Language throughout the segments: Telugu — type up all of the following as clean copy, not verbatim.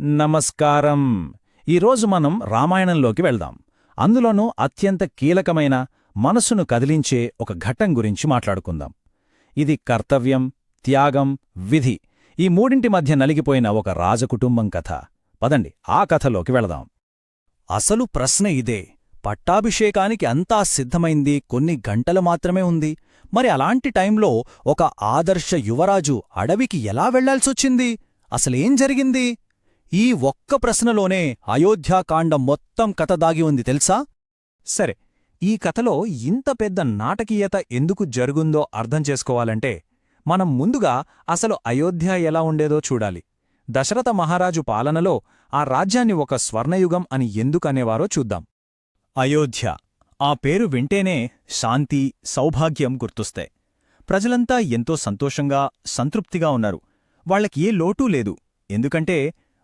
నమస్కారం. ఈరోజు మనం రామాయణంలోకి వెళ్దాం. అందులోనూ అత్యంత కీలకమైన, మనసును కదిలించే ఒక ఘట్టం గురించి మాట్లాడుకుందాం. ఇది కర్తవ్యం, త్యాగం, విధి ఈ మూడింటి మధ్య నలిగిపోయిన ఒక రాజకుటుంబం కథ. పదండి ఆ కథలోకి వెళదాం. అసలు ప్రశ్న ఇదే. పట్టాభిషేకానికి అంతా సిద్ధమైంది, కొన్ని గంటలు మాత్రమే ఉంది. మరి అలాంటి టైంలో ఒక ఆదర్శ యువరాజు అడవికి ఎలా వెళ్లాల్సొచ్చింది? అసలేం జరిగింది? ఈ ఒక్క ప్రశ్నలోనే అయోధ్యాకాండ మొత్తం కథ దాగి ఉంది తెలుసా? సరే, ఈ కథలో ఇంత పెద్ద నాటకీయత ఎందుకు జరుగుందో అర్థం చేసుకోవాలంటే మనం ముందుగా అసలు అయోధ్య ఎలా ఉండేదో చూడాలి. దశరథ మహారాజు పాలనలో ఆ రాజ్యాన్ని ఒక స్వర్ణయుగం అని ఎందుకనేవారో చూద్దాం. అయోధ్య ఆ పేరు వింటేనే శాంతి, సౌభాగ్యం గుర్తొస్తాయి. ప్రజలంతా ఎంతో సంతోషంగా, సంతృప్తిగా ఉన్నారు. వాళ్లకి ఏ లోటూ లేదు. ఎందుకంటే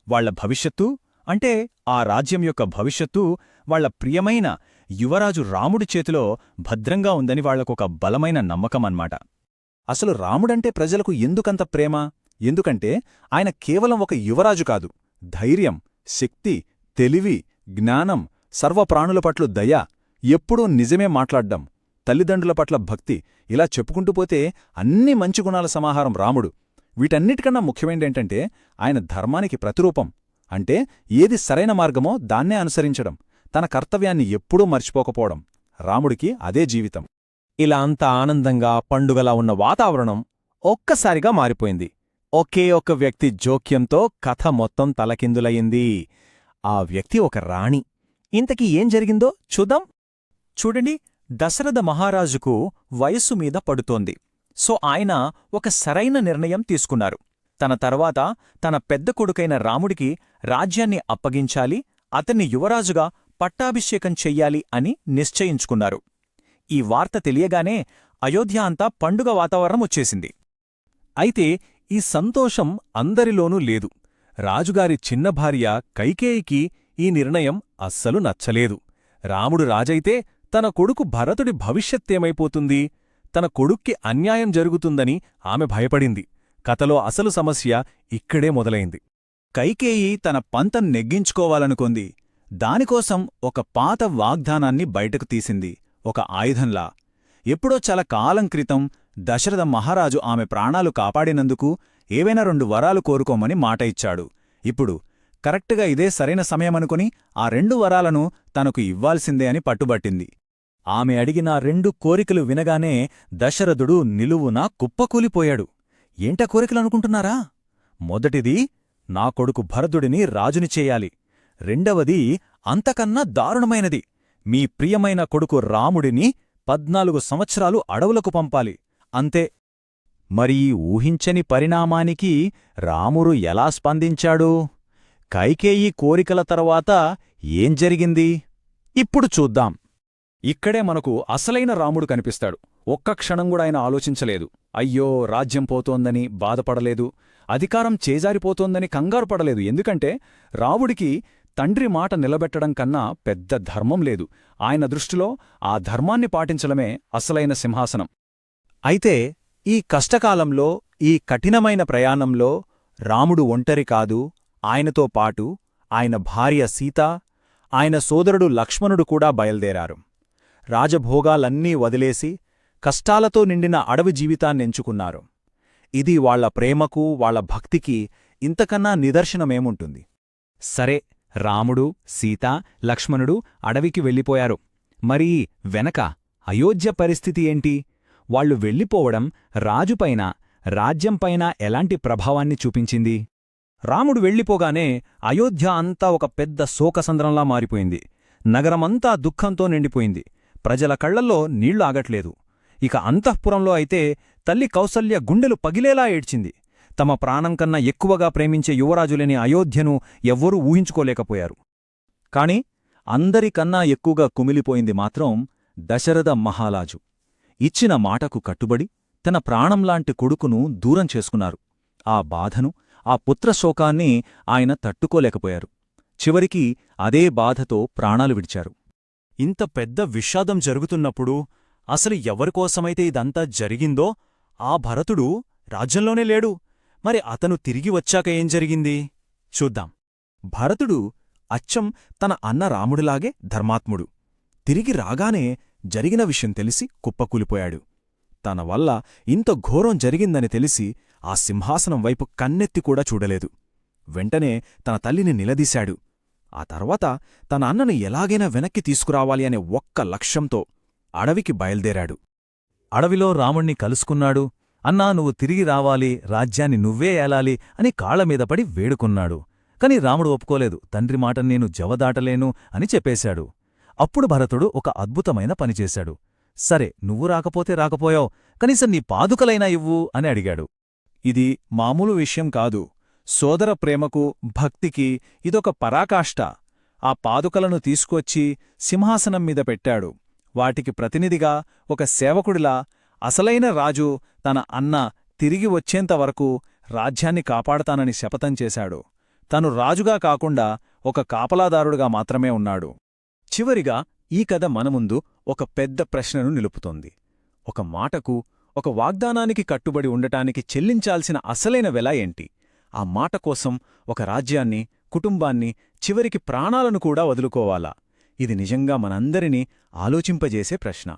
వాళ్ల భవిష్యత్తు, అంటే ఆ రాజ్యం యొక్క భవిష్యత్తు వాళ్ల ప్రియమైన యువరాజు రాముడి చేతిలో భద్రంగా ఉందని వాళ్లకొక బలమైన నమ్మకమన్మాట. అసలు రాముడంటే ప్రజలకు ఎందుకంత ప్రేమ? ఎందుకంటే ఆయన కేవలం ఒక యువరాజు కాదు. ధైర్యం, శక్తి, తెలివి, జ్ఞానం, సర్వప్రాణుల పట్ల దయ, ఎప్పుడూ నిజమే మాట్లాడ్డం, తల్లిదండ్రుల పట్ల భక్తి, ఇలా చెప్పుకుంటూ పోతే అన్ని మంచి గుణాల సమాహారం రాముడు. వీటన్నిటికన్నా ముఖ్యమైనదేంటంటే ఆయన ధర్మానికి ప్రతిరూపం. అంటే ఏది సరైన మార్గమో దాన్నే అనుసరించడం, తన కర్తవ్యాన్ని ఎప్పుడూ మర్చిపోకపోవడం. రాముడికి అదే జీవితం. ఇలా అంత ఆనందంగా, పండుగలా ఉన్న వాతావరణం ఒక్కసారిగా మారిపోయింది. ఒకే ఒక్క వ్యక్తి జోక్యంతో కథ మొత్తం తలకిందులయ్యింది. ఆ వ్యక్తి ఒక రాణి. ఇంతకీ ఏం జరిగిందో చూద్దాం. చూడండి, దశరథ మహారాజుకు వయస్సు మీద పడుతోంది. సో ఆయన ఒక సరైన నిర్ణయం తీసుకున్నారు. తన తర్వాత తన పెద్ద కొడుకైన రాముడికి రాజ్యాన్ని అప్పగించాలి, అతన్ని యువరాజుగా పట్టాభిషేకం చెయ్యాలి అని నిశ్చయించుకున్నారు. ఈ వార్త తెలియగానే అయోధ్య అంతా పండుగ వాతావరణం వచ్చేసింది. అయితే ఈ సంతోషం అందరిలోనూ లేదు. రాజుగారి చిన్న భార్య కైకేయికి ఈ నిర్ణయం అస్సలు నచ్చలేదు. రాముడు రాజైతే తన కొడుకు భరతుడి భవిష్యత్తేమైపోతుంది? తన కొడుక్కి అన్యాయం జరుగుతుందని ఆమె భయపడింది. కథలో అసలు సమస్య ఇక్కడే మొదలైంది. కైకేయి తన పంతం నెగ్గించుకోవాలనుకుంది. దానికోసం ఒక పాత వాగ్దానాన్ని బయటకు తీసింది, ఒక ఆయుధంలా. ఎప్పుడో చాలా కాలం క్రితం దశరథ మహారాజు ఆమె ప్రాణాలు కాపాడినందుకు ఏవైనా 2 వరాలు కోరుకోమని మాట ఇచ్చాడు. ఇప్పుడు కరెక్టుగా ఇదే సరైన సమయమనుకుని ఆ 2 వరాలను తనకు ఇవ్వాల్సిందే అని పట్టుబట్టింది. ఆమె అడిగిన 2 కోరికలు వినగానే దశరథుడు నిలువునా కుప్పకూలిపోయాడు. ఏంటా కోరికలనుకుంటున్నారా? మొదటిది, నా కొడుకు భరతుడిని రాజుని చేయాలి. రెండవది, అంతకన్నా దారుణమైనది, మీ ప్రియమైన కొడుకు రాముడిని 14 సంవత్సరాలు అడవులకు పంపాలి. అంతే. మరి ఊహించని పరిణామానికి రాముడు ఎలా స్పందించాడు? కైకేయి కోరికల తర్వాత ఏం జరిగింది? ఇప్పుడు చూద్దాం. ఇక్కడే మనకు అసలైన రాముడు కనిపిస్తాడు. ఒక్క క్షణం కూడా ఆయన ఆలోచించలేదు. అయ్యో రాజ్యం పోతోందని బాధపడలేదు, అధికారం చేజారిపోతోందని కంగారుపడలేదు. ఎందుకంటే రాముడికి తండ్రి మాట నిలబెట్టడం కన్నా పెద్ద ధర్మం లేదు. ఆయన దృష్టిలో ఆ ధర్మాన్ని పాటించడమే అసలైన సింహాసనం. అయితే ఈ కష్టకాలంలో, ఈ కఠినమైన ప్రయాణంలో రాముడు ఒంటరి కాదు. ఆయనతో పాటు ఆయన భార్య సీత, ఆయన సోదరుడు లక్ష్మణుడు కూడా బయల్దేరారు. రాజభోగాలన్నీ వదిలేసి కష్టాలతో నిండిన అడవి జీవితాన్నెంచుకున్నారు. ఇది వాళ్ల ప్రేమకు, వాళ్ల భక్తికి ఇంతకన్నా నిదర్శనమేముంటుంది? సరే, రాముడు, సీత, లక్ష్మణుడు అడవికి వెళ్ళిపోయారు. మరి వెనక అయోధ్య పరిస్థితి ఏంటి? వాళ్లు వెళ్ళిపోవడం రాజుపైన, రాజ్యంపైన ఎలాంటి ప్రభావాన్ని చూపించింది? రాముడు వెళ్ళిపోగానే అయోధ్య అంతా ఒక పెద్ద శోకసంద్రంలా మారిపోయింది. నగరమంతా దుఃఖంతో నిండిపోయింది. ప్రజల కళ్లల్లో నీళ్లు ఆగట్లేదు. ఇక అంతఃపురంలో అయితే తల్లి కౌసల్య గుండెలు పగిలేలా ఏడ్చింది. తమ ప్రాణం కన్నా ఎక్కువగా ప్రేమించే యువరాజులేని అయోధ్యను ఎవ్వరూ ఊహించుకోలేకపోయారు. కాని అందరికన్నా ఎక్కువగా కుమిలిపోయింది మాత్రం దశరథ మహారాజు. ఇచ్చిన మాటకు కట్టుబడి తన ప్రాణంలాంటి కొడుకును దూరం చేసుకున్నారు. ఆ బాధను, ఆ పుత్రశోకాన్ని ఆయన తట్టుకోలేకపోయారు. చివరికి అదే బాధతో ప్రాణాలు విడిచారు. ఇంత పెద్ద విషాదం జరుగుతున్నప్పుడు అసలు ఎవరికోసమైతే ఇదంతా జరిగిందో ఆ భరతుడు రాజ్యంలోనే లేడు. మరి అతను తిరిగి వచ్చాక ఏం జరిగింది చూద్దాం. భరతుడు అచ్చం తన అన్న రాముడిలాగే ధర్మాత్ముడు. తిరిగి రాగానే జరిగిన విషయం తెలిసి కుప్పకూలిపోయాడు. తన వల్ల ఇంత ఘోరం జరిగిందని తెలిసి ఆ సింహాసనం వైపు కన్నెత్తి కూడా చూడలేదు. వెంటనే తన తల్లిని నిలదీశాడు. ఆ తర్వాత తన అన్నను ఎలాగైనా వెనక్కి తీసుకురావాలి అనే ఒక్క లక్ష్యంతో అడవికి బయల్దేరాడు. అడవిలో రాముణ్ణి కలుసుకున్నాడు. అన్నా, నువ్వు తిరిగి రావాలి, రాజ్యాన్ని నువ్వే ఏలాలి అని కాళ్లమీద పడి వేడుకున్నాడు. కాని రాముడు ఒప్పుకోలేదు. తండ్రి మాట నేను జవదాటలేను అని చెప్పేశాడు. అప్పుడు భరతుడు ఒక అద్భుతమైన పనిచేశాడు. సరే, నువ్వు రాకపోతే రాకపోయావు, కనీసం నీ పాదుకలైనా ఇవ్వు అని అడిగాడు. ఇది మామూలు విషయం కాదు. సోదర ప్రేమకు, భక్తికి ఇదొక పరాకాష్ట. ఆ పాదుకలను తీసుకొచ్చి సింహాసనం మీద పెట్టాడు. వాటికి ప్రతినిధిగా ఒక సేవకుడిలా అసలైన రాజు తన అన్న తిరిగి వచ్చేంతవరకు రాజ్యాన్ని కాపాడతానని శపథం చేశాడు. తను రాజుగా కాకుండా ఒక కాపలాదారుడుగా మాత్రమే ఉన్నాడు. చివరిగా ఈ కథ మన ముందు ఒక పెద్ద ప్రశ్నను నిలుపుతోంది. ఒక మాటకు, ఒక వాగ్దానానికి కట్టుబడి ఉండటానికి చెల్లించాల్సిన అసలైన వెల ఏంటి? ఆ మాట కోసం ఒక రాజ్యాన్ని, కుటుంబాన్ని, చివరికి ప్రాణాలను కూడా వదులుకోవాలా? ఇది నిజంగా మనందరినీ ఆలోచింపజేసే ప్రశ్న.